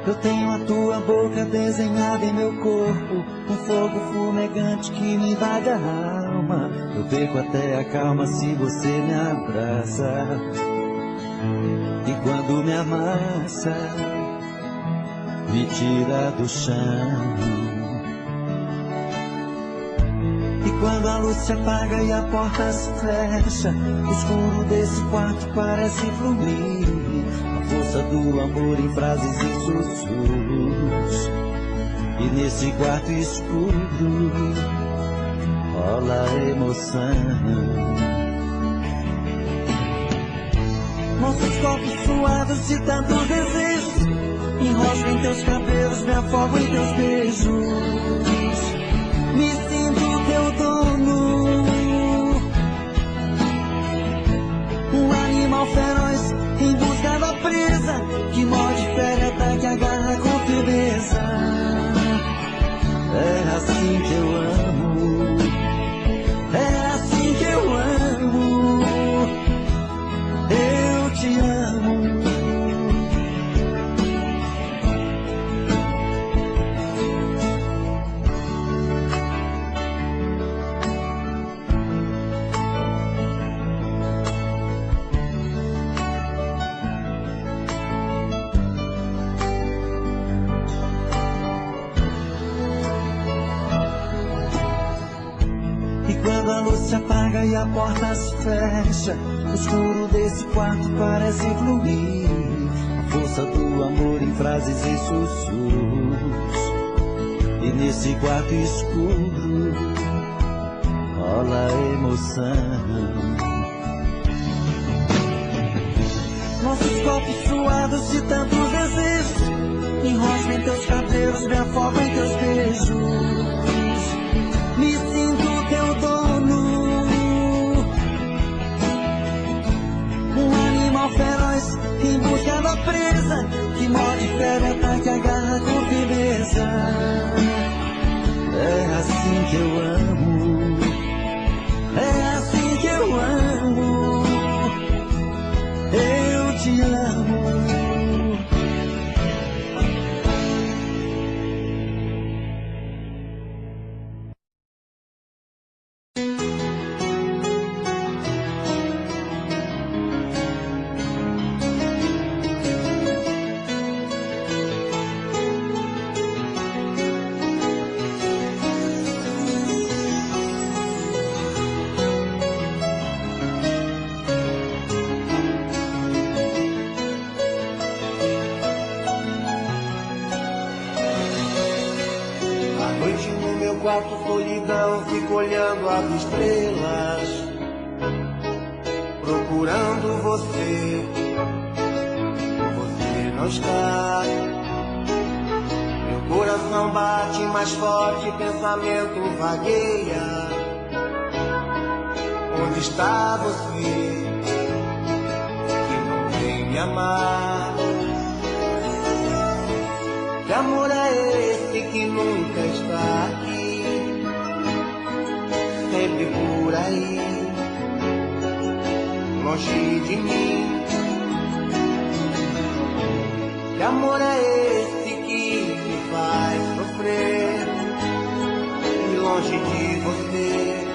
Eu tenho a tua boca desenhada em meu corpo, um fogo fumegante que me invade a alma. Eu perco até a calma se você me abraça. E quando me amassa, me tira do chão. E quando a luz se apaga e a porta se fecha, o escuro desse quarto parece fluir. A força do amor em frases e sussurros. E nesse quarto escuro rola emoção. Nossos corpos suados de tantos desejos, enrosco em teus cabelos, me afogo em teus beijos. Me sinto teu dono, um animal feroz em busca da presa, que morde, fere, ataca, agarra com firmeza. É assim que eu amo, é assim que eu amo, eu te amo. Quando a luz se apaga e a porta se fecha, o escuro desse quarto parece fluir. A força do amor em frases e sussurros. E nesse quarto escuro rola emoção. Nossos corpos suados de tantos desejos, enrosco em teus cabelos, me afogo em teus beijos. Me sinto teu dono, um animal feroz em busca da presa, que morde, fere, ataca, agarra com firmeza. É assim que eu amo, é assim que eu amo, eu te amo. Quarto solidão, fico olhando as estrelas, procurando você. Você não está. Meu coração bate mais forte, pensamento vagueia. Onde está você que não vem me amar? Que amor é esse que nunca está aqui? Sempre por aí, longe de mim. Que amor é esse que me faz sofrer? E longe de você,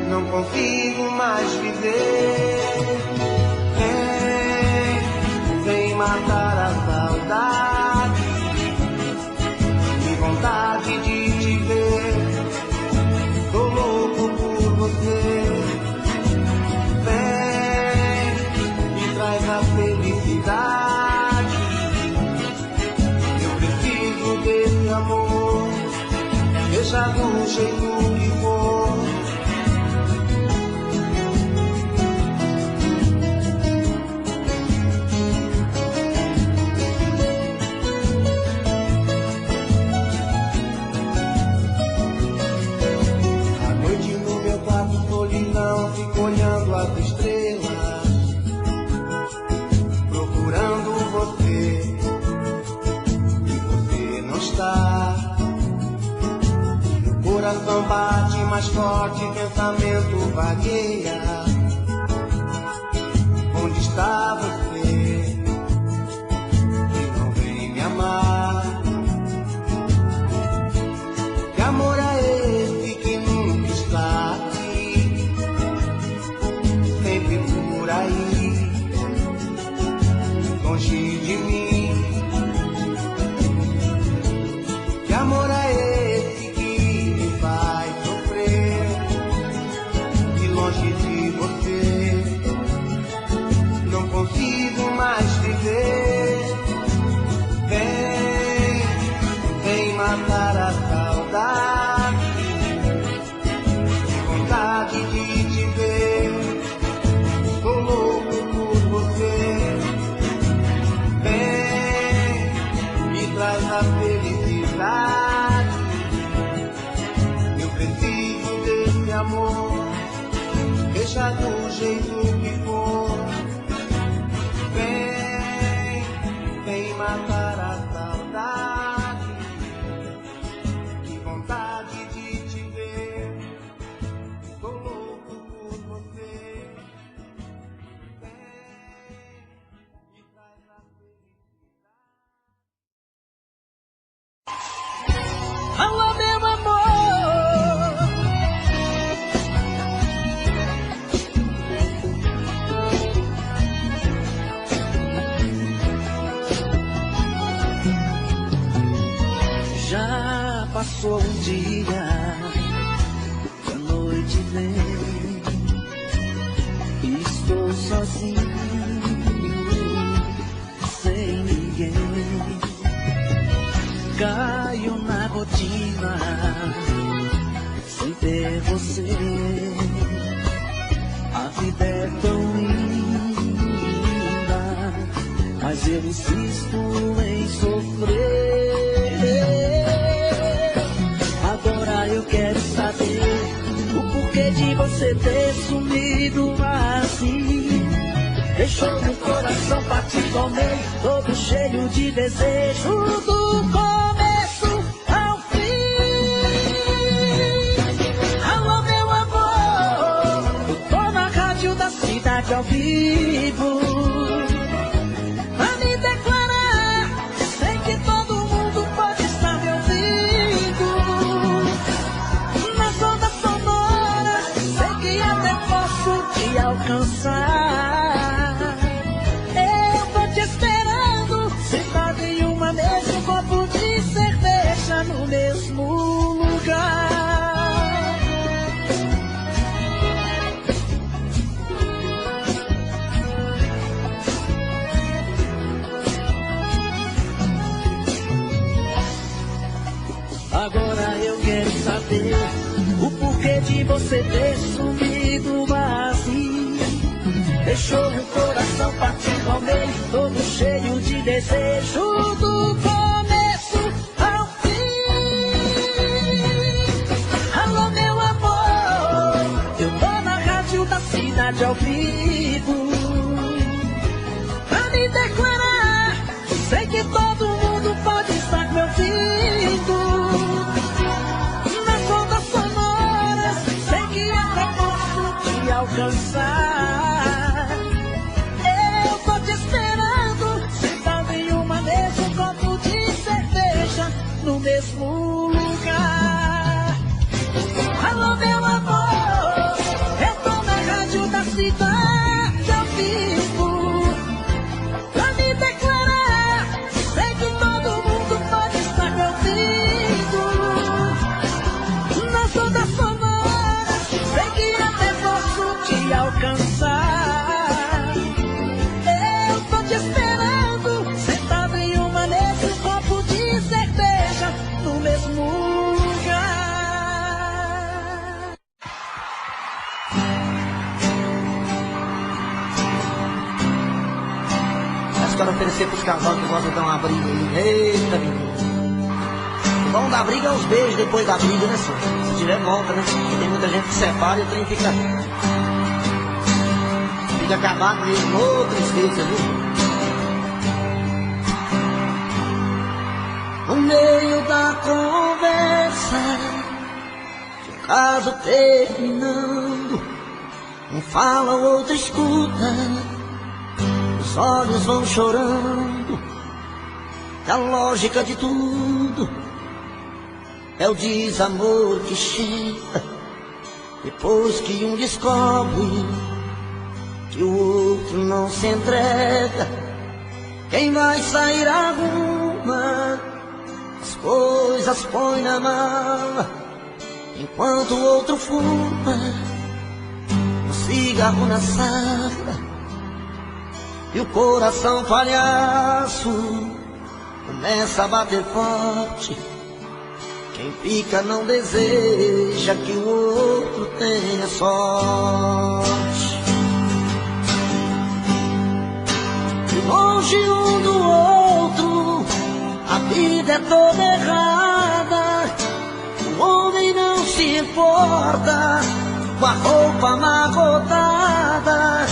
não consigo mais viver. Vem matar a saudade, que vontade de te ver. Tô louco por você. Vem, me traz a felicidade. Eu preciso desse amor, seja do jeito que for. Fico olhando as estrelas, procurando você. E você não está. Meu coração bate mais forte, pensamento vagueia. Onde está você que não vem passou um dia e a noite vem, estou sozinho, sem ninguém, caio na rotina, sem ter você. A vida é tão linda, mas eu insisto em sofrer. Agora eu quero saber o porquê de você ter sumido assim. Deixou meu coração partido ao meio, todo cheio de desejo, do começo ao fim. Alô, meu amor, eu tô na rádio da cidade ao vivo, pra me declarar, sei que todo mundo pode estar me ouvindo. Nas ondas sonoras, sei que até posso te alcançar. Eu tô te esperando, sentado em uma mesa, um copo de cerveja no mesmo lugar. Agora eu quero saber o porquê de você ter sumido assim. Deixou o coração partido ao meio, todo cheio de desejo, do começo ao fim. Alô, meu amor, eu tô na rádio da cidade ao vivo, pra me declarar, sei que todo mundo pode estar me ouvindo. Nas ondas sonoras, sei que até posso te alcançar. Eu tô te esperando, sentado em uma mesa, um copo de cerveja no mesmo lugar. Alô, meu amor, eu tô na rádio da cidade ao vivo, pra me declarar, sei que todo mundo pode estar me ouvindo. Nas ondas sonoras, sei que até posso te alcançar. Eu tô te esperando, sentado em uma mesa, um copo de cerveja no mesmo lugar. Acho que quero oferecer pros casais que gostam de dar uma briga aí. Eita, menino. O bom da briga é os beijos depois da briga, né, senhor? Se tiver volta, né? Porque tem muita gente que separa e o trem fica acabado mesmo. Ô, tristeza, viu? No meio da conversa, o caso terminando, um fala, o outro escuta, os olhos vão chorando. A lógica de tudo é o desamor que chega depois que um descobre que o outro não se entrega. Quem vai sair arruma, as coisas põe na mala, enquanto o outro fuma um cigarro na sala. E o coração palhaço começa a bater forte. Quem fica não deseja que o outro tenha sorte. Longe um do outro, a vida é toda errada. O homem não se importa com a roupa amarrotada,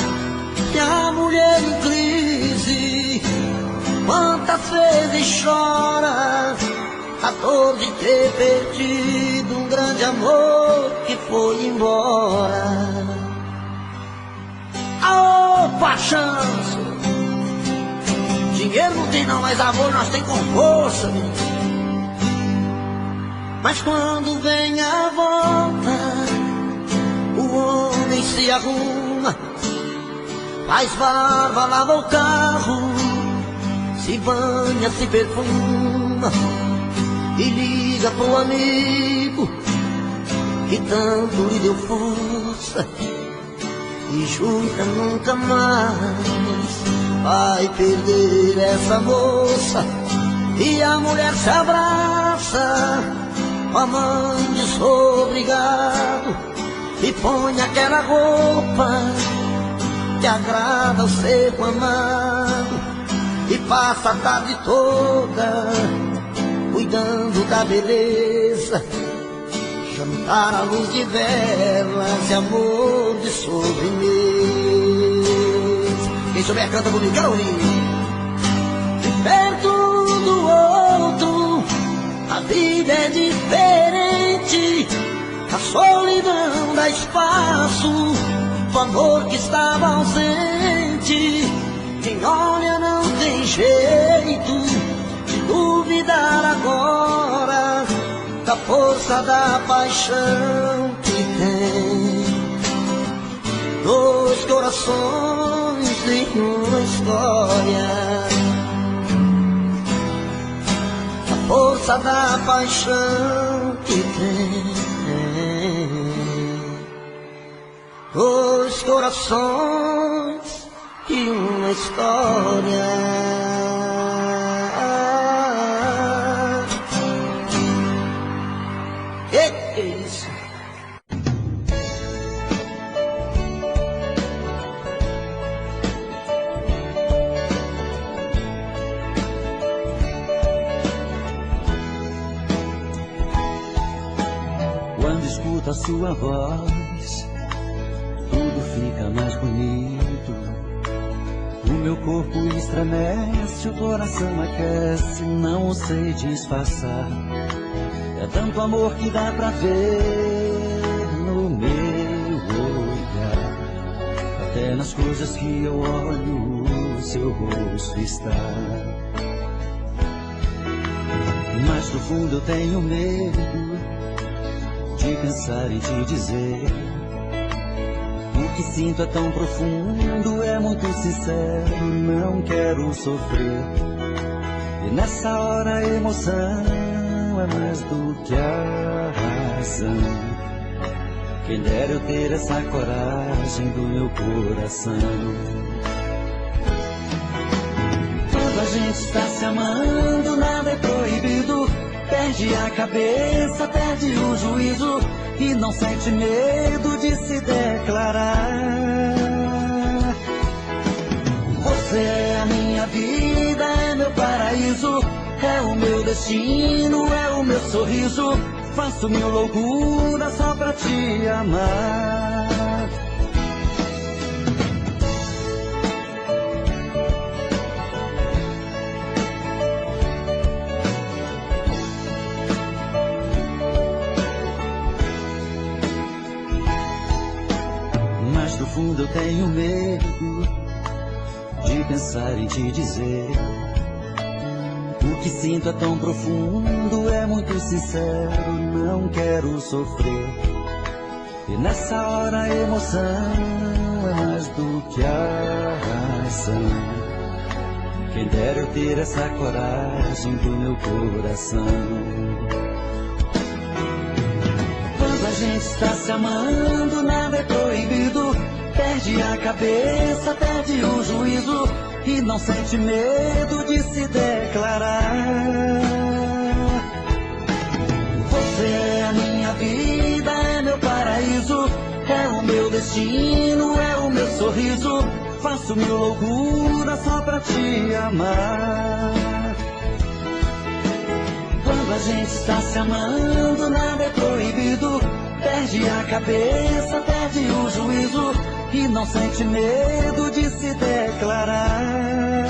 e a mulher em crise quantas vezes chora a dor de ter perdido um grande amor que foi embora. Aô, paixão! Dinheiro não tem não, mas amor nós tem com força, menino. Mas quando vem a volta, o homem se arruma, faz barba, lava o carro, se banha, se perfuma, e liga pro amigo que tanto lhe deu força e jura nunca mais vai perder essa moça. E a mulher se abraça com a mão de sou obrigado e põe aquela roupa que agrada o ser amado e passa a tarde toda cuidando da beleza, jantar à luz de velas e amor de sobremesa. Quem souber canta comigo, quero ouvir. De perto do outro a vida é diferente, a solidão dá espaço do amor que estava ausente. Quem olha não tem jeito de duvidar agora da força da paixão que tem. Dois corações em uma história, a força da paixão que tem. Dois corações e uma história. Que é isso? Quando escuto a sua voz, tudo fica mais bonito. O meu corpo estremece, o coração aquece, não sei disfarçar. É tanto amor que dá pra ver no meu olhar. Até nas coisas que eu olho, o seu rosto está. Mas no fundo eu tenho medo de pensar em te dizer. O que sinto é tão profundo, é muito sincero, não quero sofrer. E nessa hora a emoção é mais do que a razão. Quem dera eu ter essa coragem do meu coração. Quando a gente está se amando, nada é proibido. Perde a cabeça, perde o juízo e não sente medo de se declarar. Você é a minha vida, é meu paraíso, é o meu destino, é o meu sorriso. Faço mil loucuras só pra te amar. Mas no fundo eu tenho medo de pensar em te dizer. O que sinto é tão profundo, é muito sincero, não quero sofrer. E nessa hora a emoção é mais do que a razão. Quem dera eu ter essa coragem do meu coração. Quando a gente está se amando, nada é proibido. Perde a cabeça, perde o juízo e não sente medo de se declarar. Você é a minha vida, é meu paraíso, é o meu destino, é o meu sorriso. Faço mil loucuras só pra te amar. Quando a gente está se amando, nada é proibido. Perde a cabeça, perde o juízo e não sente medo de se declarar.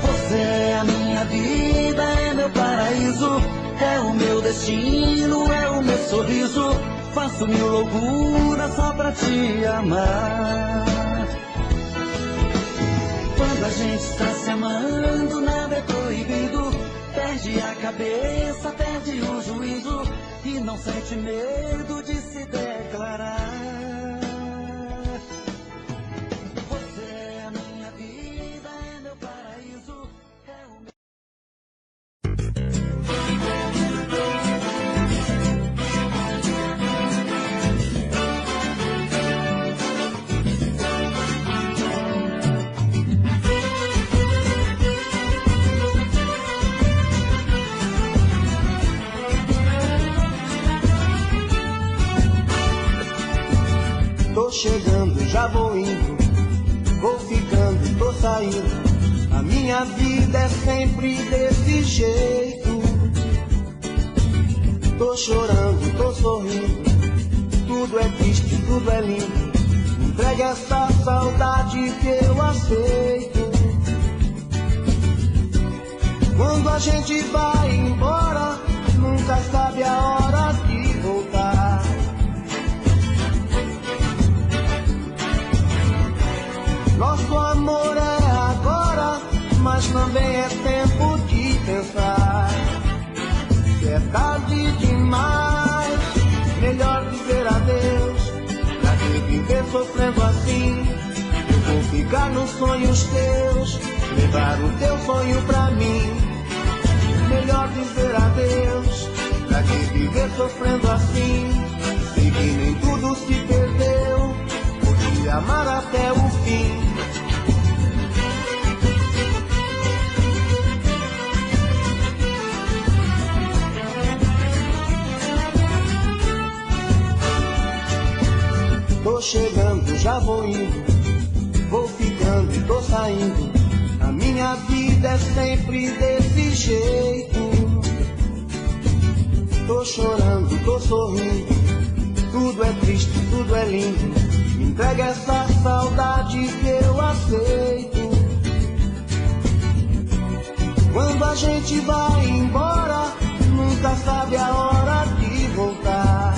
Você é a minha vida, é meu paraíso, é o meu destino, é o meu sorriso. Faço mil loucuras só pra te amar. Quando a gente está se amando, nada é proibido. Perde a cabeça, perde o juízo e não sente medo de se declarar. Você é a minha vida, é meu paraíso, é o meu... já vou indo, vou ficando, tô saindo. A minha vida é sempre desse jeito. Tô chorando, tô sorrindo, tudo é triste, tudo é lindo. Entregue essa saudade que eu aceito. Quando a gente vai embora, nunca sabe a hora de voltar. Nosso amor é agora, mas também é tempo de pensar. Se é tarde demais, melhor dizer adeus. Pra que viver sofrendo assim? Eu vou ficar nos sonhos teus, levar o teu sonho pra mim. Melhor dizer adeus. Pra que viver sofrendo assim? Sei que nem tudo se perdeu, vou te amar até o fim. Tô chegando, já vou indo, vou ficando e tô saindo. A minha vida é sempre desse jeito. Tô chorando, tô sorrindo, tudo é triste, tudo é lindo. Me entrega essa saudade que eu aceito. Quando a gente vai embora, nunca sabe a hora de voltar.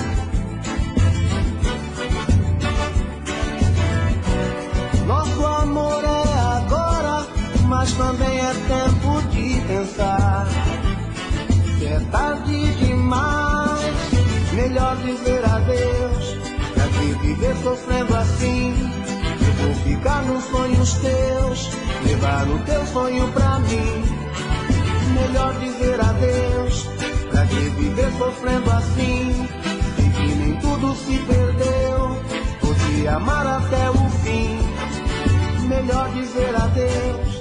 Nosso amor é agora, mas também é tempo de pensar. Se é tarde demais, melhor dizer adeus. Pra que viver sofrendo assim? Eu vou ficar nos sonhos teus, levar o teu sonho pra mim. Melhor dizer adeus. Pra que viver sofrendo assim? Sei que nem tudo se perdeu, vou te amar até o fim. Melhor dizer adeus.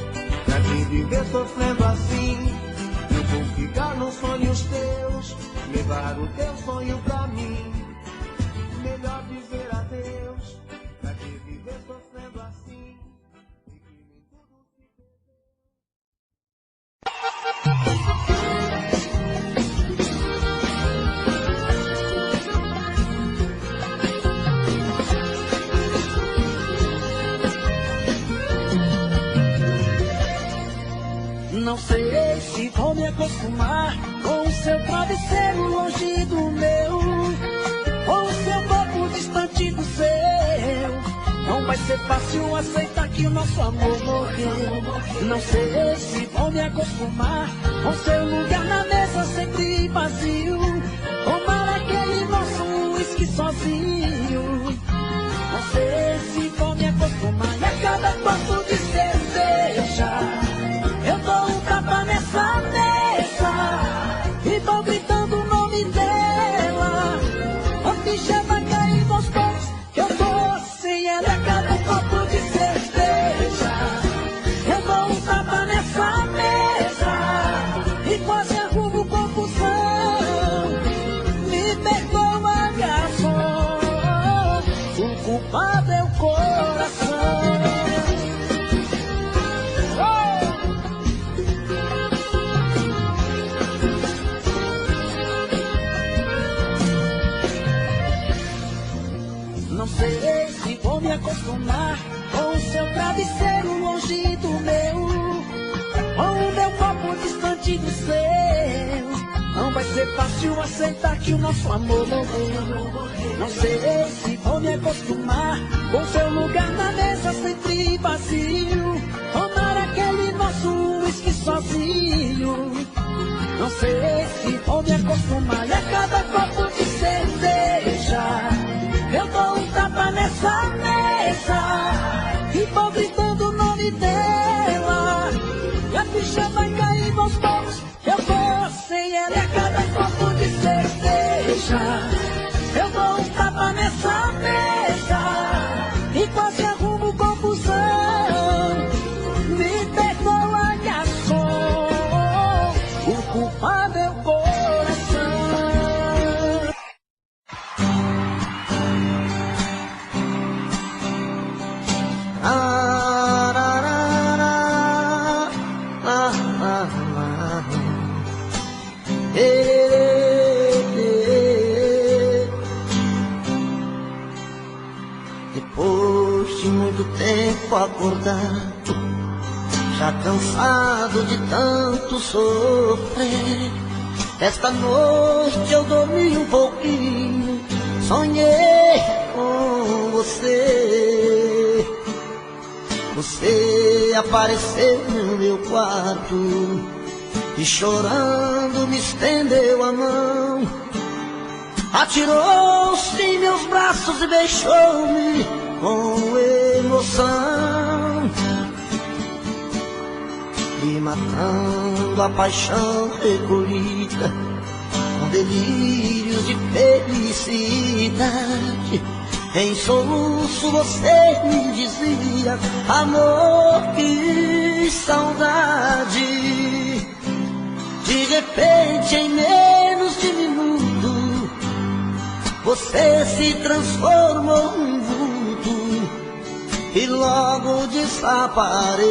Pra que viver sofrendo assim? Eu vou ficar nos sonhos teus, levar o teu sonho pra mim. Melhor dizer adeus. Pra que viver sofrendo assim? E que nem tudo se Não sei se vou me acostumar com o seu travesseiro longe do meu, com o seu corpo distante do seu. Não vai ser fácil aceitar que o nosso amor morreu. Não sei se vou me acostumar com seu lugar na mesa sempre vazio, tomar aquele nosso uísque sozinho. Não sei se vou me acostumar e a cada copo de cerveja eu dou um tapa nessa mesa e vou gritando o nome dela. A ficha vai cair aos poucos, que eu tô sem ela a cada copo de cerveja. Eu dou um tapa nessa mesa e quase arrumo confusão. Me perdoa, garçom, o culpado é o coração. Não sei se vou me acostumar com o seu travesseiro longe do meu, com o meu corpo distante do seu. Não vai ser fácil aceitar que o nosso amor morreu. Não sei se vou me acostumar com seu lugar na mesa sempre vazio, tomar aquele nosso uísque sozinho. Não sei se vou me acostumar e a cada copo de cerveja eu dou um tapa nessa mesa e vou gritando o nome dela. E a ficha vai cair aos poucos, eu vou sem ela e a cada copo de cerveja eu dou um tapa nessa mesa e quase arrumo confusão. Me perdoa, garçom, o culpado é o coração. Depois de muito tempo acordado, já cansado de tanto sofrer, esta noite eu dormi um pouquinho, sonhei com você. Você apareceu no meu quarto e chorando me estendeu a mão, atirou-se em meus braços e beijou-me com emoção, e matando a paixão recolhida com delírios de felicidade, em soluço você me dizia: amor, que saudade. De repente, em menos de minuto, você se transformou num vulto e logo desapareceu.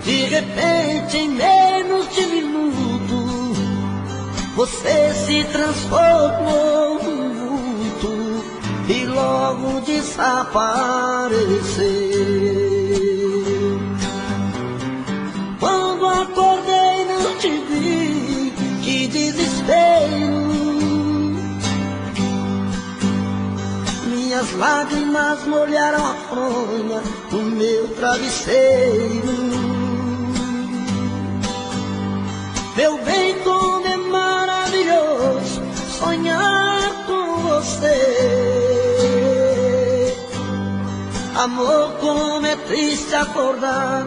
De repente, em menos de minuto, você se transformou num vulto e logo desapareceu. Quando acordei não te vi, que desespero. Minhas lágrimas molharam a fronha do meu travesseiro. Meu bem, como é maravilhoso sonhar com você. Amor, como é triste acordar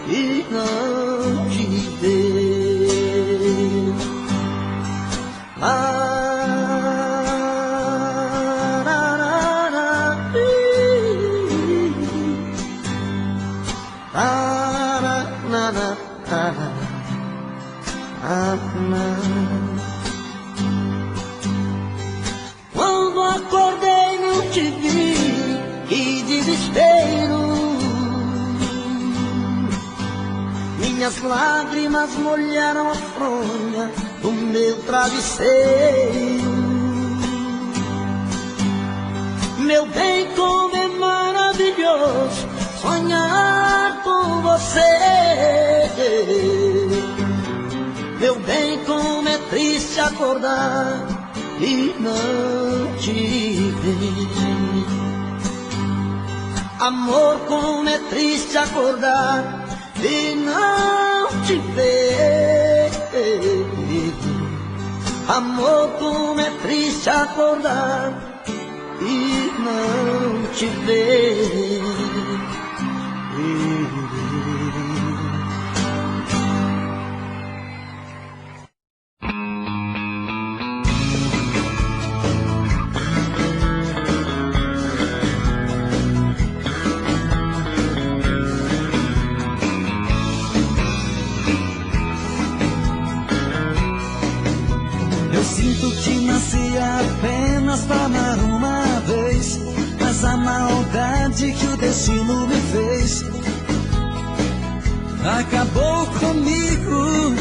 e não te ver. Quando acordei não te vi, que desespero. Minhas lágrimas molharam a fronha do meu travesseiro. Meu bem, como é maravilhoso sonhar com você. Meu bem, como é triste acordar e não te ver. Amor, como é triste acordar e não te ver. Amor, como é triste acordar e não te ver. Sinto que nasci apenas pra amar uma vez, mas a maldade que o destino me fez acabou comigo.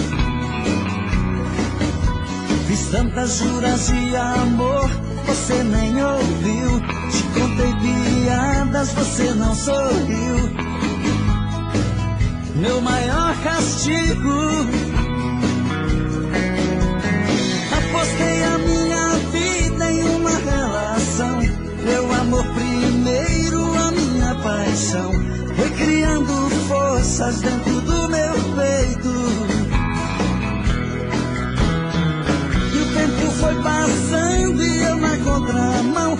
Fiz tantas juras de amor, você nem ouviu. Te contei piadas, você não sorriu. Meu maior castigo, apostei a minha vida em uma relação. Meu amor primeiro, a minha paixão, foi criando forças dentro do meu peito. E o tempo foi passando e eu na contramão,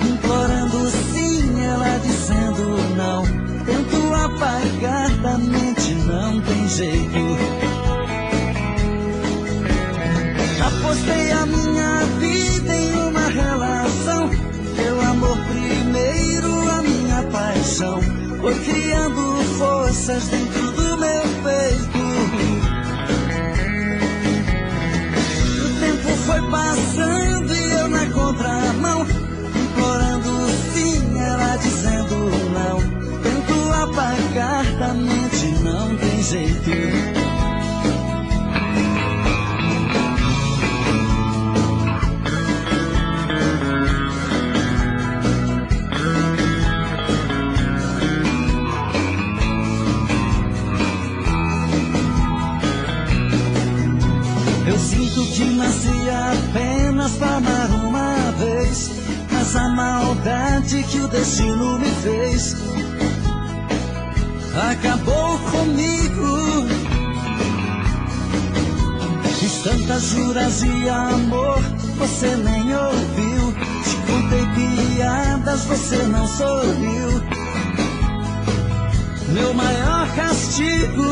implorando sim, ela dizendo não. Tento apagar da mente, não tem jeito. Apostei a minha vida em uma relação. Meu amor primeiro, a minha paixão, foi criando forças dentro do meu peito. O tempo foi passando e eu na contramão, implorando jeito. Eu sinto que nasci apenas pra amar uma vez, mas a maldade que o destino me fez acabou comigo. Fiz tantas juras de amor, você nem ouviu. Te contei piadas, você não sorriu. Meu maior castigo,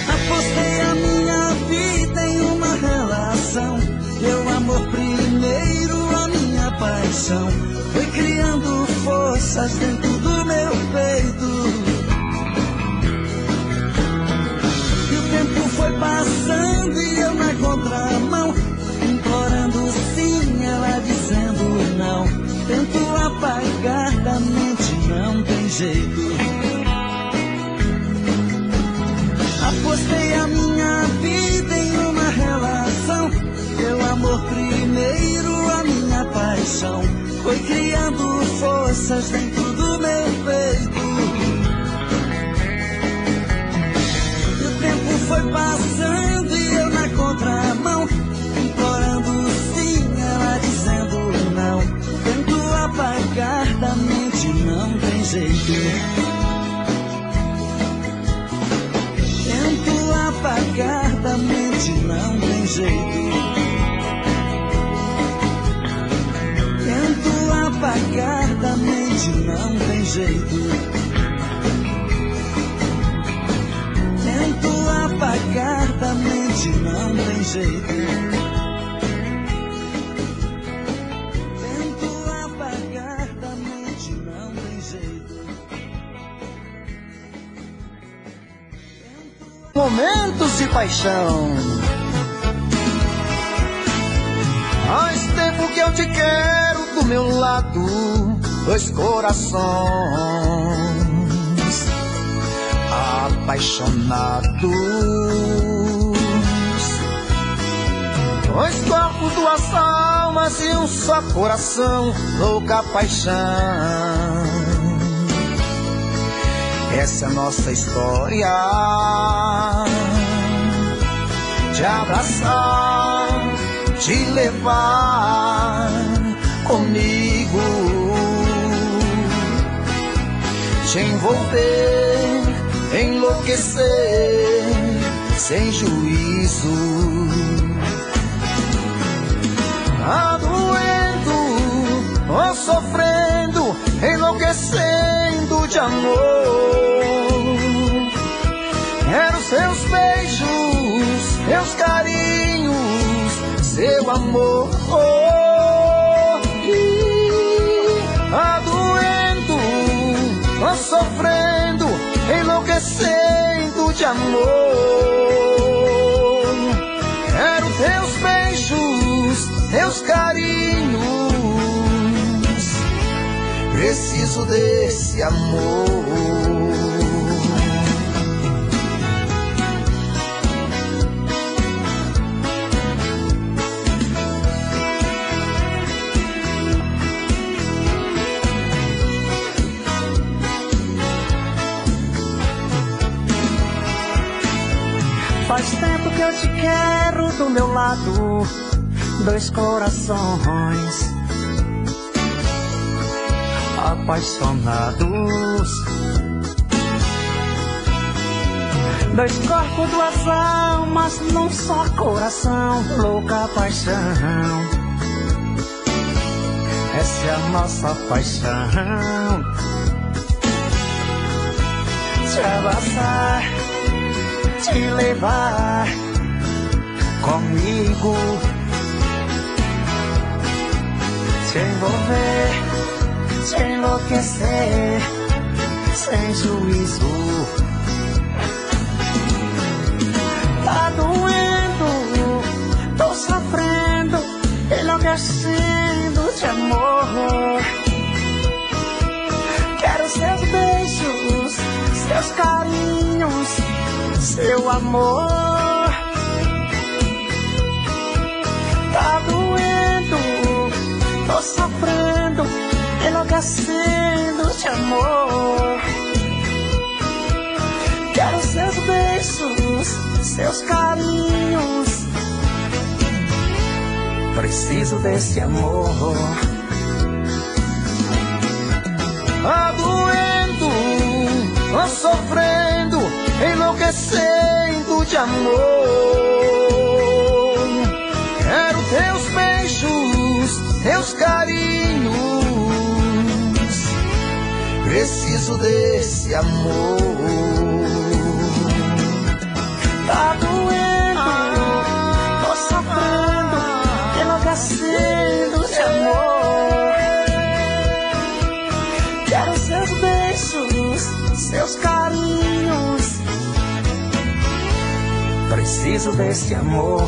apostei a minha vida em uma relação. Meu amor primeiro, a minha paixão, foi criando forças dentro do meu peito. E o tempo foi passando e eu na contramão, implorando sim, ela dizendo não. Tento apagar da mente, não tem jeito. Apostei a minha vida em uma relação. Meu amor primeiro, a minha paixão, foi criando forças dentro do meu peito. E o tempo foi passando e eu na contramão, implorando sim, ela dizendo não. Tento apagar da mente, não tem jeito. Tento apagar da mente, não tem jeito. Tento apagar da mente, não tem jeito. Tento apagar da mente, não tem jeito. Tento apagar da mente, não tem jeito. Momentos de paixão. Faz tempo que eu te quero do meu lado, dois corações apaixonados, dois corpos, duas almas e um só coração, louca paixão. Essa é a nossa história, te abraçar, te levar comigo, te envolver, enlouquecer, sem juízo. Tá doendo, ou sofrendo, enlouquecendo de amor. Quero seus beijos, meus carinhos, seu amor. Tá doendo, tô sofrendo, enlouquecendo de amor. Quero teus beijos, teus carinhos, preciso desse amor. Faz tempo que eu te quero do meu lado, dois corações apaixonados, dois corpos, duas almas num só coração, louca paixão. Essa é a nossa paixão, te abraçar, te levar comigo, te envolver, te enlouquecer, sem juízo. Tá doendo, tô sofrendo, enlouquecendo de amor. Quero seus beijos, seus carinhos, seu amor. Tá doendo, tô sofrendo, enlouquecendo de amor. Quero seus beijos, seus carinhos. Preciso desse amor. Tá doendo, tô sofrendo, enlouquecendo de amor. Quero teus beijos, teus carinhos. Preciso desse amor. Tá doendo, tô sofrendo, enlouquecendo de amor. Quero seus beijos, seus carinhos. Preciso desse amor.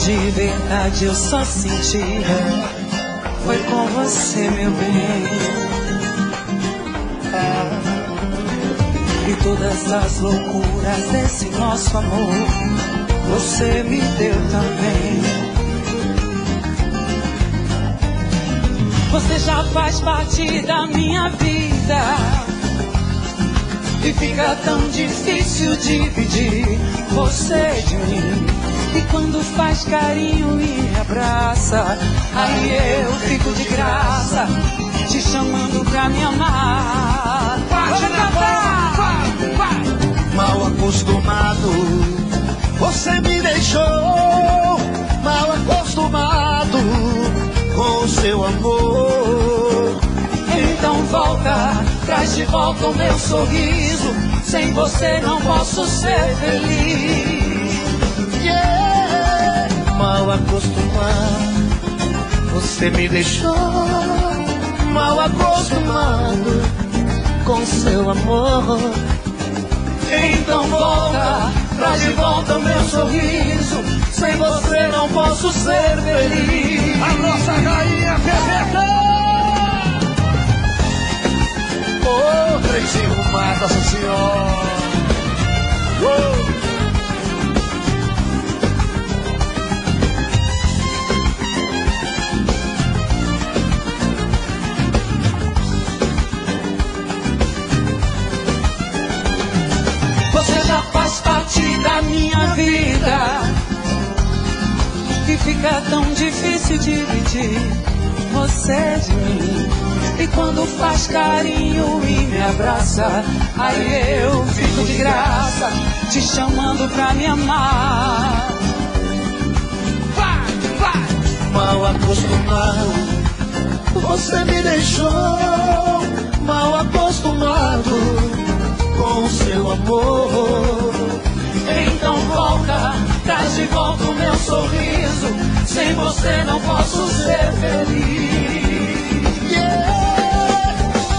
De verdade eu só sentia, foi com você, meu bem. E todas as loucuras desse nosso amor, você me deu também. Você já faz parte da minha vida, e fica tão difícil dividir você de mim. E quando faz carinho e me abraça, aí eu fico de graça, te chamando pra me amar. Bate na palma, vai. Mal acostumado, você me deixou. Mal acostumado com o seu amor. Então volta, traz de volta o meu sorriso. Sem você não posso ser feliz. Mal acostumado, você me deixou. Mal acostumado com seu amor. Então volta, traz de volta o meu sorriso. Sem você não posso ser feliz. A nossa rainha Pepeta! Ô, trenzinho mata, Nossa Senhora! Você já faz parte da minha vida, que fica tão difícil dividir você de mim. E quando faz carinho e me abraça, aí eu fico de graça, te chamando pra me amar. Vai! Mal acostumado, você me deixou. Mal acostumado com o seu amor. Então volta, traz de volta o meu sorriso. Sem você não posso ser feliz.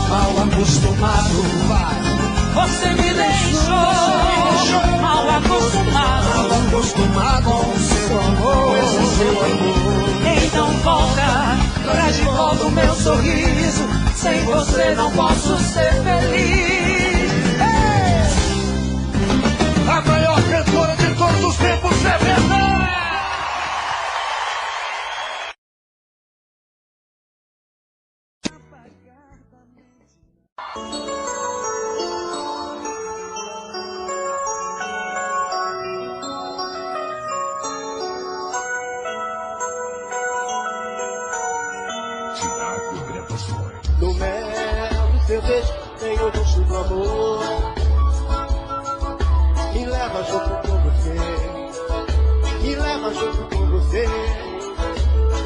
Mal acostumado, vai. Você me deixou. Mal acostumado com o seu amor. Então volta, traz de volta o meu sorriso. Sem você não posso ser feliz. A maior cantora de todos os tempos é verdade. amor. Me leva junto com você, me leva junto com você.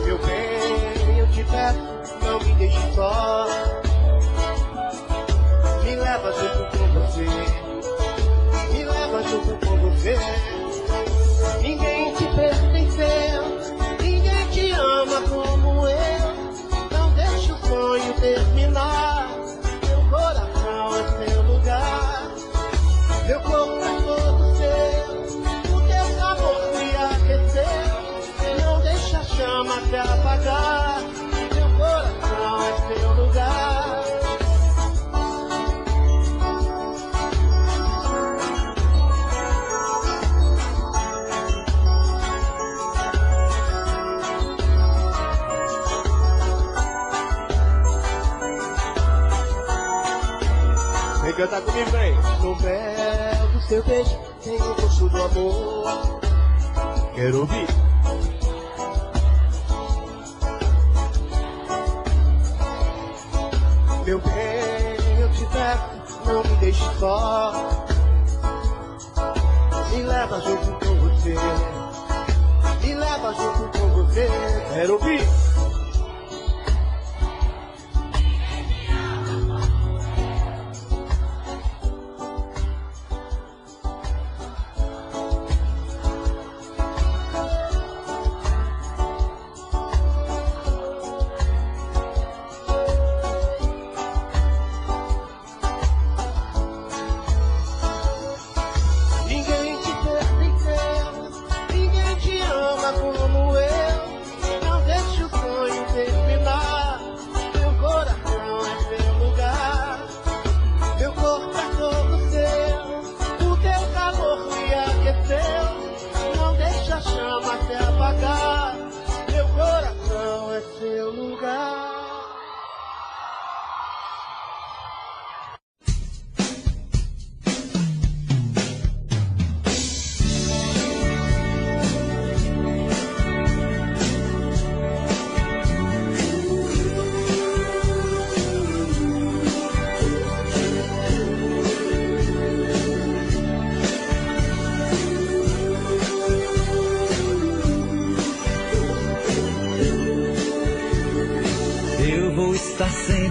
Meu bem, eu te peço, não me deixe só. Me leva junto com você, me leva junto com você. Ninguém te pertenceu, ninguém te ama como eu. Não deixe o sonho terminar, meu coração é seu lugar. Meu corpo é todo seu, o teu amor me aqueceu. Não deixa a chama se apagar, meu coração é seu lugar. Vem cantar comigo, vem. No véu do seu beijo tem o gosto do amor. Quero ouvir. Meu bem, eu te peço, não me deixe só. Me leva junto com você, me leva junto com você. Quero ouvir.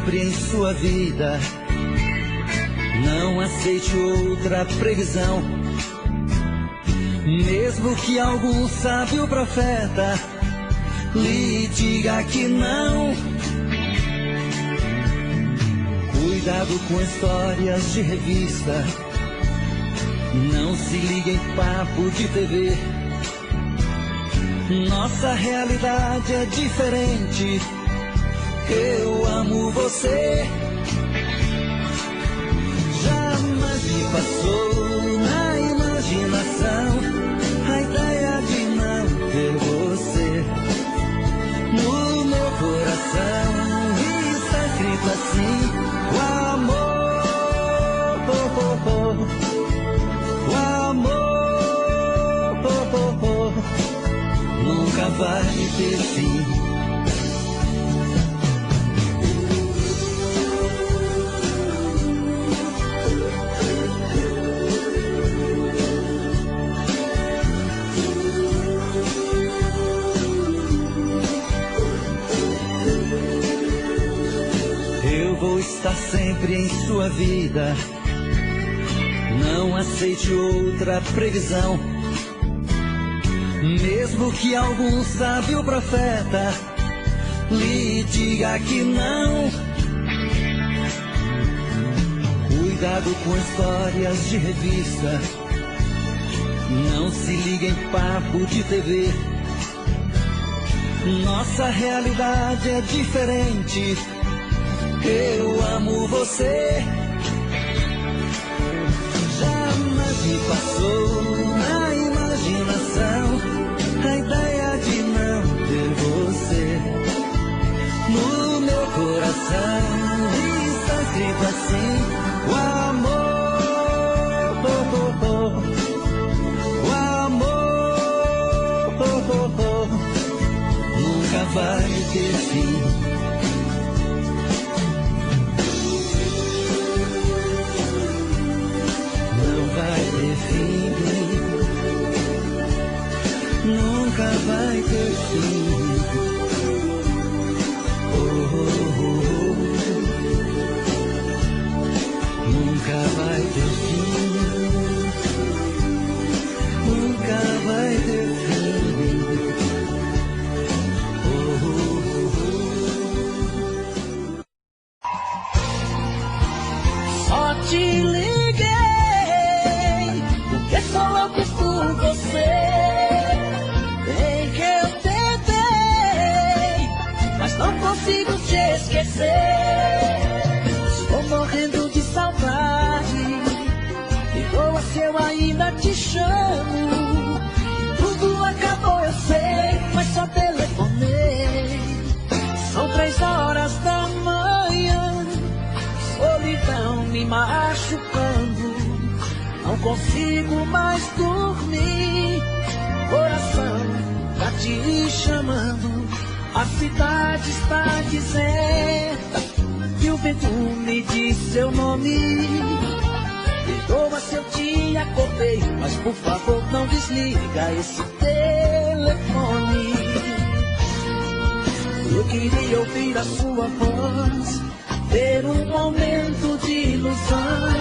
Em sua vida, não aceite outra previsão. Mesmo que algum sábio profeta lhe diga que não. Cuidado com histórias de revista, não se ligue em papo de TV. Nossa realidade é diferente. Eu amo você. Jamais me passou na imaginação a ideia de não ter você. No meu coração está escrito assim: o amor, o amor nunca vai ter fim. Vou estar sempre em sua vida. Não aceite outra previsão. Mesmo que algum sábio profeta lhe diga que não. Cuidado com histórias de revista, não se ligue em papo de TV. Nossa realidade é diferente. Eu amo você. Jamais me passou na imaginação a ideia de não ter você. No meu coração está escrito assim: o amor, o amor nunca vai ter fim. nunca vai ter fim. Nunca vai ter fim. Nunca vai ter fim. Só te liguei porque sou louco por você. Bem que eu tentei, mas não consigo te esquecer. Estou morrendo de saudade. Perdoa se eu ainda te chamo. Tudo acabou, eu sei, mas só telefonei. São 3 horas da manhã, solidão me machucando. Não consigo mais dormir. Coração tá te chamando. A cidade está deserta e o vento me diz seu nome. Perdoa se eu te acordei, mas por favor não desliga esse telefone. Eu queria ouvir a sua voz, ter um momento de ilusão.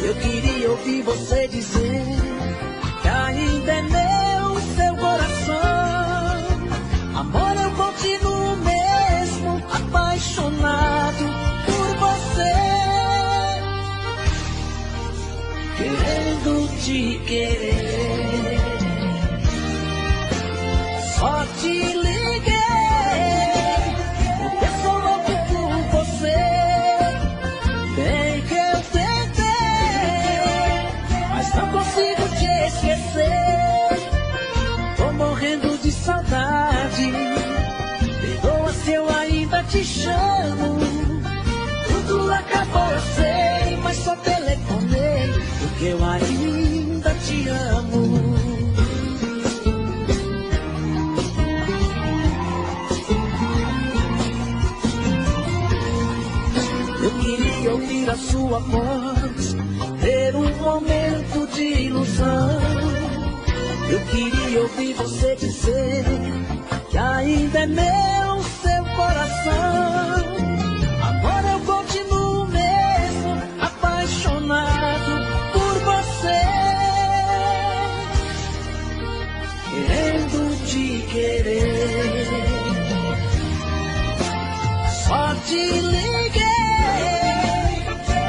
Eu queria ouvir você dizer que ainda é meu seu coração. Amor, eu continuo mesmo apaixonado por você, querendo te querer. Só te liguei porque sou louco por você. Bem que eu tentei, mas não consigo te esquecer. Tô morrendo de saudade. Perdoa se eu ainda te chamo. Tudo acabou, eu sei, mas só telefonei porque eu ainda te amo. Eu queria ouvir a sua voz, ter um momento de ilusão. Eu queria ouvir você dizer que ainda é meu seu coração. Agora eu continuo mesmo apaixonado por você, querendo te querer. Só te liguei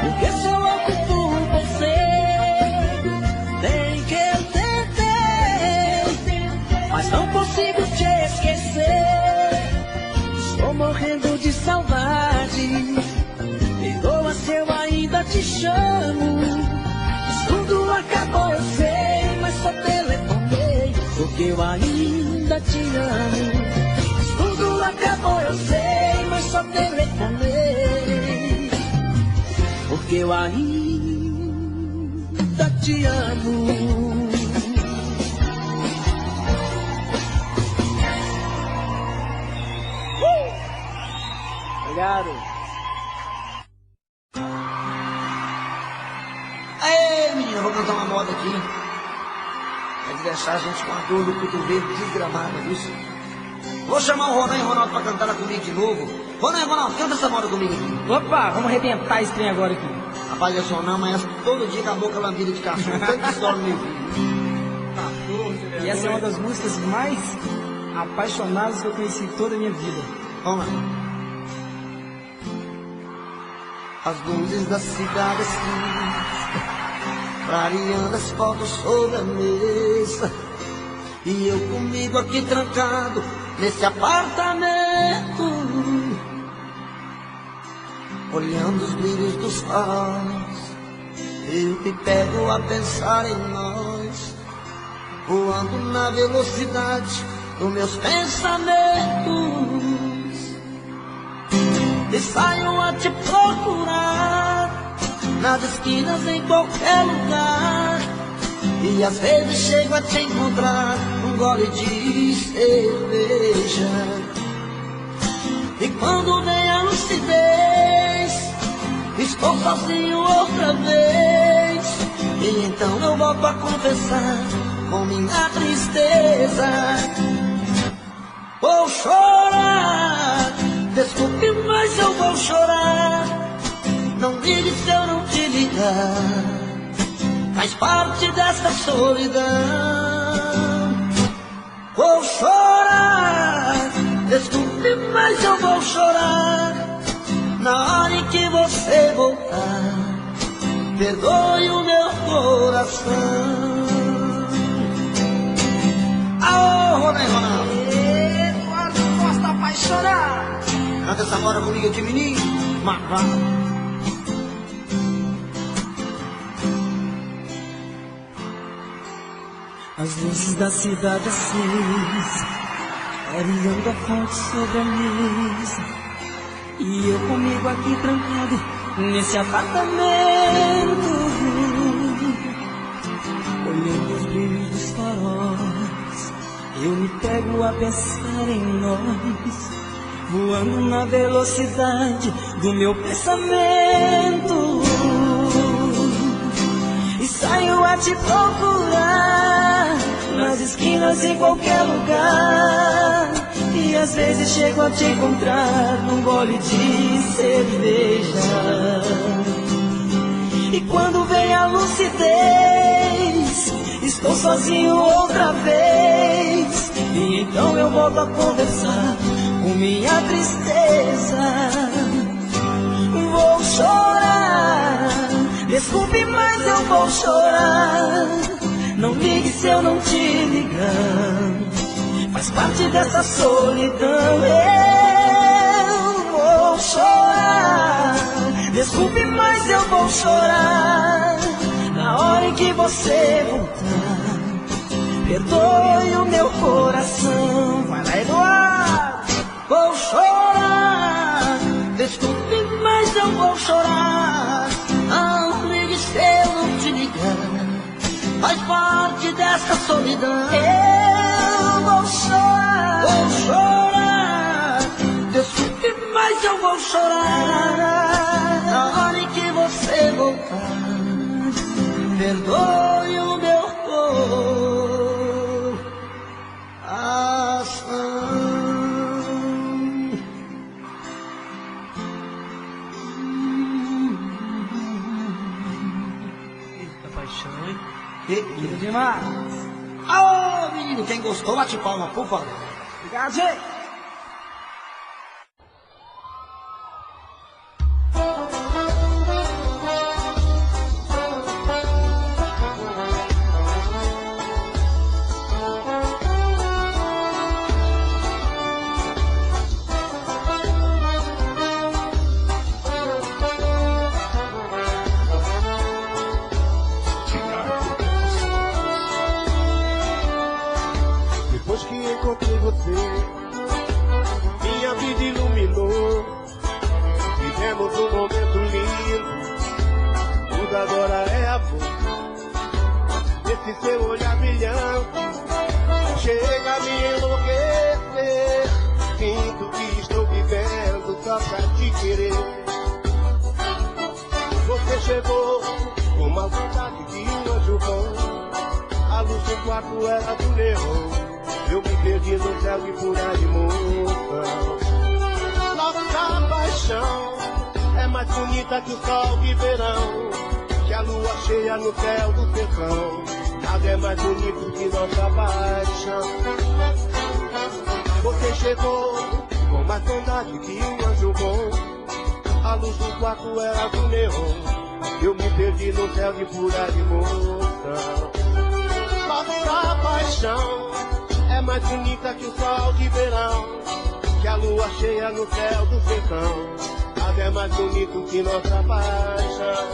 porque sou louco por você. Bem que eu tentei, mas não consigo te esquecer. Estou morrendo de saudade. Perdoa se eu ainda te chamo. Tudo acabou, eu sei, mas só telefonei porque eu ainda te amo. Tudo acabou, eu sei, mas só telefonei porque eu ainda te amo. Obrigado. Aê, menina, vou cantar uma moda aqui. Vai deixar a gente com a dor no cotovelo desgramada, viu? Vou chamar o Ronaldo e o Ronaldo pra cantar comigo de novo. Ronaldo e Ronaldo, canta essa moda comigo aqui. Opa, vamos arrebentar esse trem agora aqui. Rapaz, eu sou não, mas todo dia com a boca lambida de cachorro. Tanta história no meu filho. E essa é uma das músicas mais apaixonadas que eu conheci toda a minha vida. Vamos lá. As luzes da cidade piscam, clareando as fotos sobre a mesa. E eu comigo aqui trancado nesse apartamento, olhando os brilhos dos faros. Eu me pego a pensar em nós, voando na velocidade dos meus pensamentos. E saio a te procurar nas esquinas, em qualquer lugar. E às vezes chego a te encontrar um gole de cerveja. E quando vem a lucidez, estou sozinho outra vez. E então eu volto a confessar com minha tristeza tristeza. Vou chorar, desculpe, mas eu vou chorar. Não ligue se eu não te ligar, faz parte dessa solidão. Vou chorar, desculpe, mas eu vou chorar. Na hora em que você voltar, perdoe o meu coração. Aô, Ronaldo! Eduardo Costa apaixonar. Canta essa hora comigo aqui, menino. Marvão. As luzes da cidade acesa, clareando a fonte sobre a mesa, e eu comigo aqui trancado nesse apartamento, olhando os brilhos dos faróis, eu me pego a pensar em nós, voando na velocidade do meu pensamento, e saio a te procurar nas esquinas, em qualquer lugar. E às vezes chego a te encontrar num gole de cerveja. E quando vem a lucidez, estou sozinho outra vez. E então eu volto a conversar com minha tristeza. Vou chorar, desculpe, mas eu vou chorar. Não ligue se eu não te ligar, faz parte dessa solidão. Eu vou chorar, desculpe, mas eu vou chorar. Na hora em que você voltar, perdoe o meu coração. Vai lá, Eduardo! Vou chorar, desculpe, mas eu vou chorar. Não ligue se eu não te ligar, faz parte dessa solidão. Eu vou chorar, desculpe, mas eu vou chorar. Na hora em que você voltar, perdoe o meu coração. Eita paixão, hein? Lindo demais. Ô, menino, quem gostou, bate palma, por favor. Obrigado, gente. Minha vida iluminou, vivemos um momento lindo, tudo agora é amor. Esse seu olhar brilhante chega a me enlouquecer. Sinto que estou vivendo só pra te querer. Você chegou com uma vontade de um anjo bom, a luz do quarto era do neon. Eu me perdi no céu e por aí moça. Nossa paixão é mais bonita que o sol de verão, que a lua cheia no céu do sertão. Nada é mais bonito que nossa paixão. Você chegou com mais bondade que um anjo bom, a luz do quarto era do neon. Eu me perdi no céu e por aí moça. Nossa paixão é mais bonita que o sol de verão, que a lua cheia no céu do sertão. Nada é mais bonito que nossa paixão.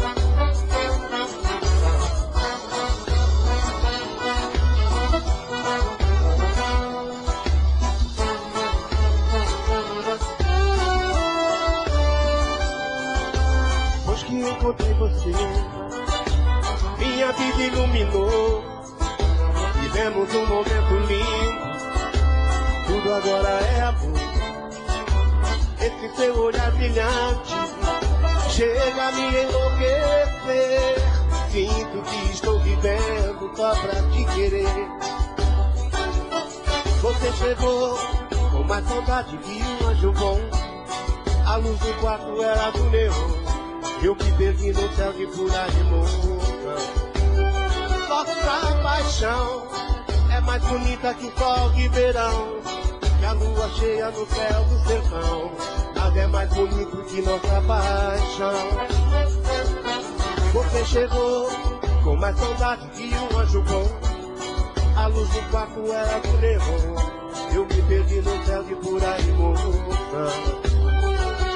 Depois que encontrei você, minha vida iluminou. Vivemos um momento lindo, tudo agora é amor. Esse seu olhar brilhante chega a me enlouquecer. Sinto que estou vivendo só pra te querer. chegou com mais saudade que um anjo bom. A luz do quarto era do neon, eu me perdi no céu de pura emoção. Nossa paixão é mais bonita que o sol de verão, que a lua cheia no céu do sertão. Nada é mais bonito que nossa paixão. Você chegou com mais saudade que um anjo bom. A luz do quarto era do neon, eu me perdi no céu de pura emoção.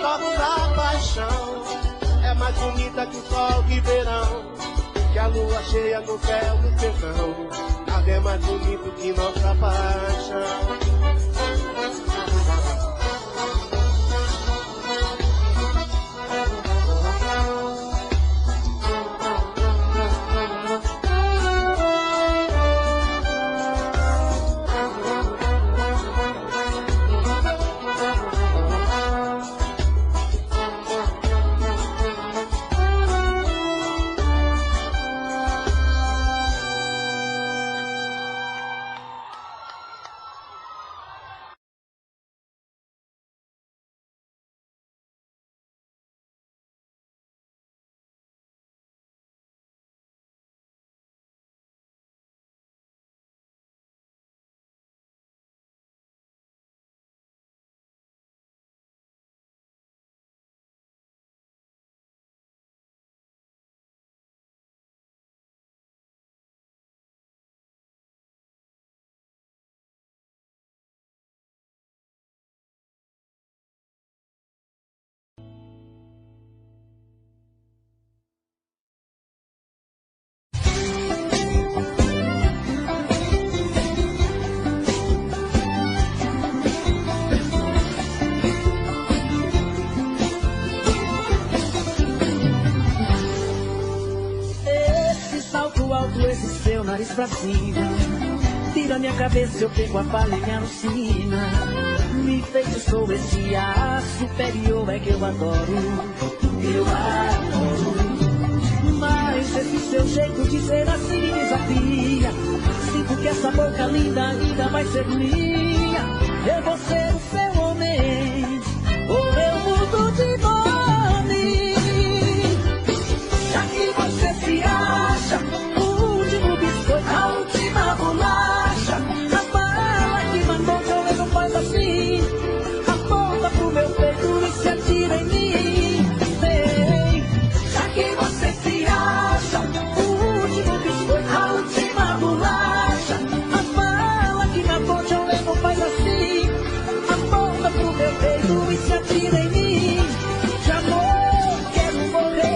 Nossa paixão é mais bonita que o sol de verão, que a lua cheia no céu do sertão. Nada é mais bonito que nossa paixão. Nariz pra cima, tira minha cabeça, eu pego a palha e me alucina. Me feitiçou esse ar superior, é que eu adoro, eu adoro. Mas esse seu jeito de ser assim me desafia. Sinto que essa boca linda ainda vai ser minha. Eu vou ser o seu homem, ou eu mudo de nome. Já que você se acha a última bolacha, a bala que mandou que eu levo faz assim. Aponta pro meu peito e se atira em mim. Vem, já que você se acha o último biscoito, a última bolacha, a bala que mandou que eu levo faz assim. Aponta pro meu peito e se atira em mim. De amor quero morrer.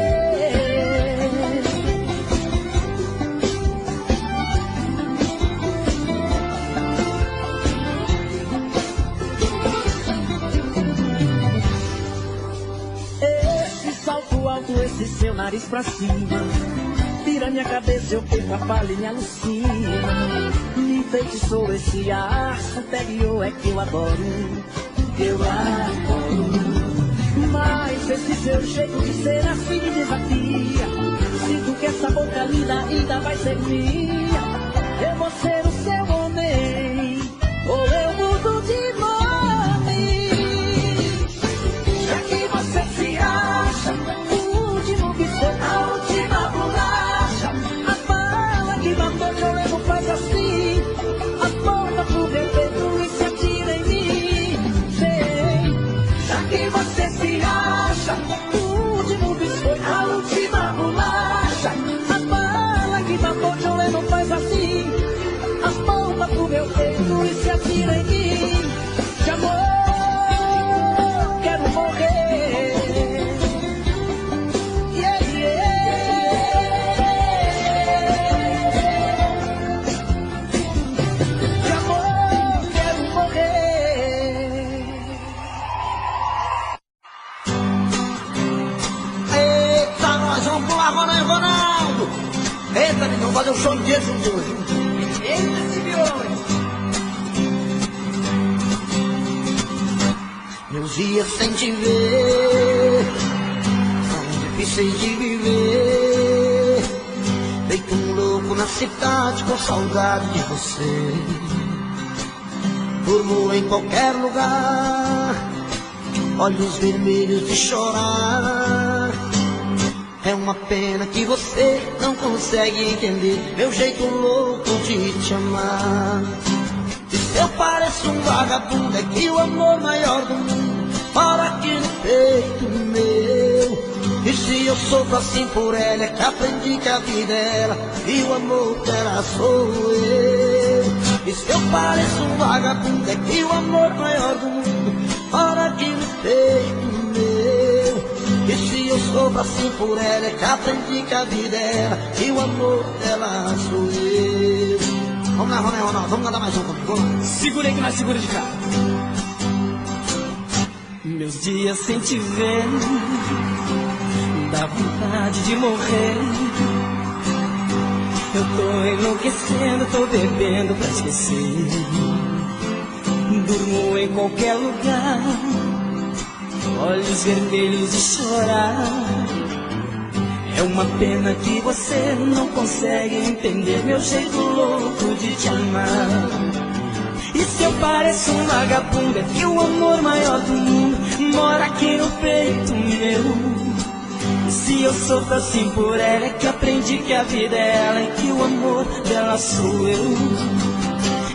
Esse seu nariz pra cima, tira minha cabeça, eu perco a palha e me alucina. Me feitiçou esse ar superior, é que eu adoro, eu adoro. Mas esse seu jeito de ser assim me desafia. Sinto que essa boca linda ainda vai ser minha. Eu vou ser o seu homem, ou eu mudo de nome. Já que você se acha a última bolacha, a bala que matou que eu levo faz assim. Aponta pro meu peito e se atira em mim. Vem, já que você se acha o último biscoito, a última bolacha, a bala que matou que eu levo faz assim. Aponta pro meu peito e se atira em mim. De amor quero morrer. Ronaldo! Eita, menino, fazer um show de dia junto hoje. Eita, esse violão! Meus dias sem te ver são difíceis de viver. Feito um louco na cidade com saudade de você. durmo em qualquer lugar, olhos vermelhos de chorar. É uma pena que você não consegue entender meu jeito louco de te amar. E se eu pareço um vagabundo, é que o amor maior do mundo mora aqui no peito meu. E se eu sofro assim por ela, é que aprendi que a vida é ela e o amor dela sou eu. E se eu pareço um vagabundo, é que o amor maior do mundo mora aqui no peito meu. E se eu sofro assim por ela, é que aprendi que a vida é ela e o amor dela sou eu. Vamos lá, Ronaldo, vamos cantar mais um comigo. Segura aí que nós segura de cá. Meus dias sem te ver, dá vontade de morrer. Eu tô enlouquecendo, tô bebendo pra esquecer. Durmo em qualquer lugar, olhos vermelhos de chorar. É uma pena que você não consegue entender meu jeito louco de te amar. E se eu pareço um vagabundo, é que o amor maior do mundo mora aqui no peito meu. E se eu sofro assim por ela, é que aprendi que a vida é ela e que o amor dela sou eu.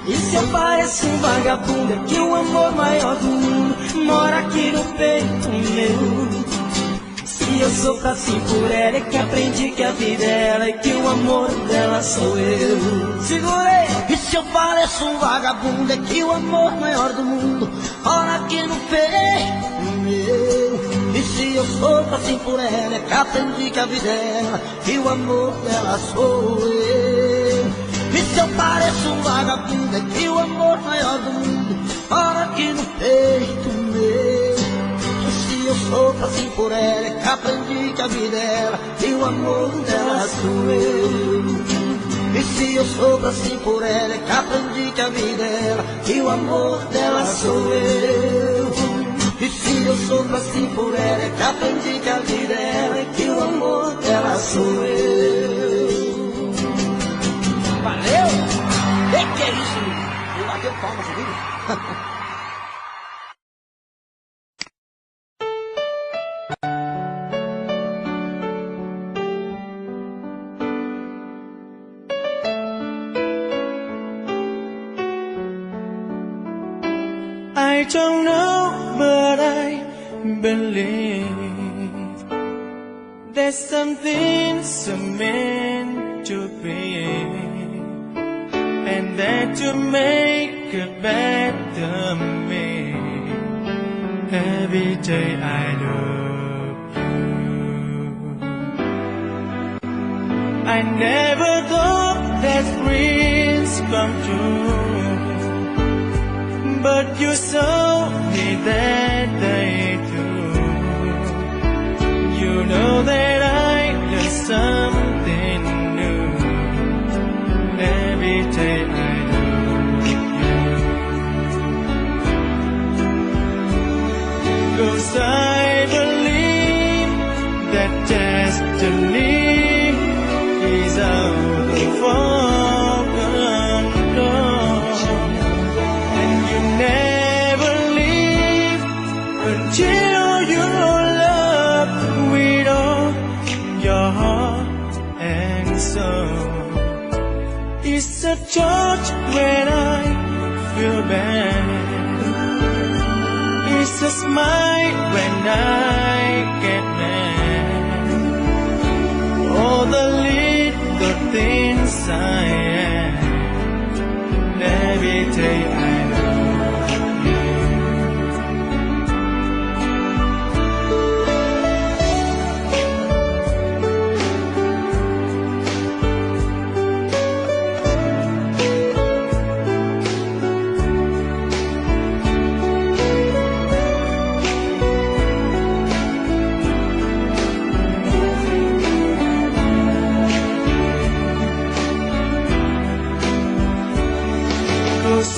E se eu pareço um vagabundo, é que o amor maior do mundo mora aqui no peito meu. Se eu sofro assim por ela, é que aprendi que a vida é ela e que o amor dela sou eu. Segurei! E se eu pareço um vagabundo, é que o amor maior do mundo mora aqui no peito meu. E se eu sofro assim por ela, é que aprendi que a vida é ela e o amor dela sou eu. E se eu pareço um vagabundo, é que o amor maior do mundo mora aqui no peito meu. E se eu sofro assim por ela, é que aprendi que a vida é ela e o amor dela sou eu. E se eu sofro assim por ela, é que aprendi que a vida é ela e o amor dela sou eu. E se eu sofro assim por ela, é que aprendi que a vida é ela e que o amor dela sou eu. Valeu! E que é isso? Eu bateu palmas, viu? I don't know, but I believe there's something so meant to be, and that to make a better me. Every day I love you. I never thought that dreams come true, but you saw me that day too. You know that I got something new. Every day I love you. 'Cause I believe that destiny is out of our control. Until you love with all your heart and soul. It's a touch when I feel bad. It's a smile when I get mad. All the little things I am. Every day I love you.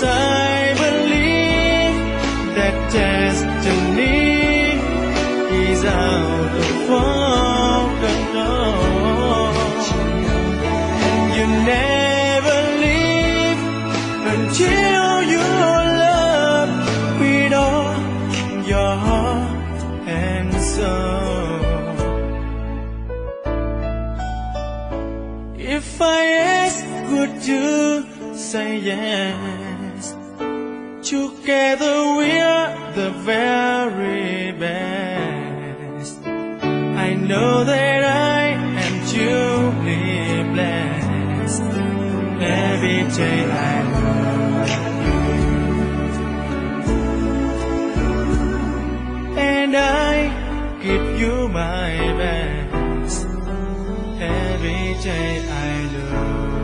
I believe that destiny is out of our control, and you never leave until you love do say yes. Together we're the very best. I know that I am truly blessed. Every day I love you, and I give you my best. Every day I love you.